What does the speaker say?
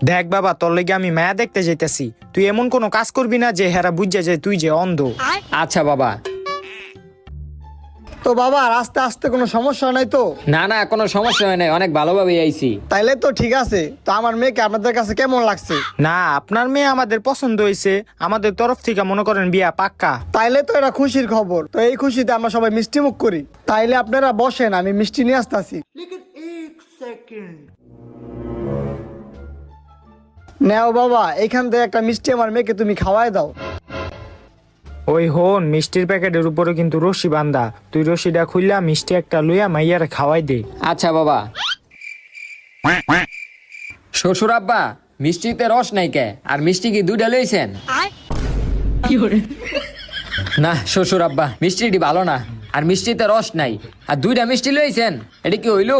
দেখ বাবা, তোর লেগে আমি মায়া দেখতে যাইতেছি, তুই এমন কোনো কাজ করবি না যে হেরা বুঝছে যে তুই যে অন্ধ। আচ্ছা বাবা। তো বাবা রাস্তা আসতে কোনো সমস্যা নাই তো? না না, কোনো সমস্যা হয় নাই, অনেক ভালোভাবে আইছি। তাইলে তো ঠিক আছে। তো আমার মেয়েকে আপনাদের কাছে কেমন লাগছে? না, আপনার মেয়ে আমাদের পছন্দ হয়েছে, আমাদের তরফ থেকে মনে করেন বিয়া পাক্কা। তাইলে তো এটা খুশির খবর। তো এই খুশিতে আমরা সবাই মিষ্টি মুখ করি। তাইলে আপনারা বসেন, আমি মিষ্টি নিয়ে আসতেছি। নেও বাবা, এইখান থেকে একটা মিষ্টি আমার মেয়েকে তুমি খাওয়াই দাও। ওই হন, মিষ্টির প্যাকেটের উপরে কিন্তু রশি বান্ধা, তুই রশিটা খুললা মিষ্টি একটা লইয়া মাইয়ার খাওয়াই দে। আচ্ছা বাবা। শ্বশুর আব্বা, মিষ্টিতে রস নাই কে? আর মিষ্টি কি দুইটা লইছেন? না শ্বশুর আব্বা, মিষ্টিটি ভালো না, আর মিষ্টিতে রস নাই, আর দুইটা মিষ্টি লইছেন, এটা কি হইলো?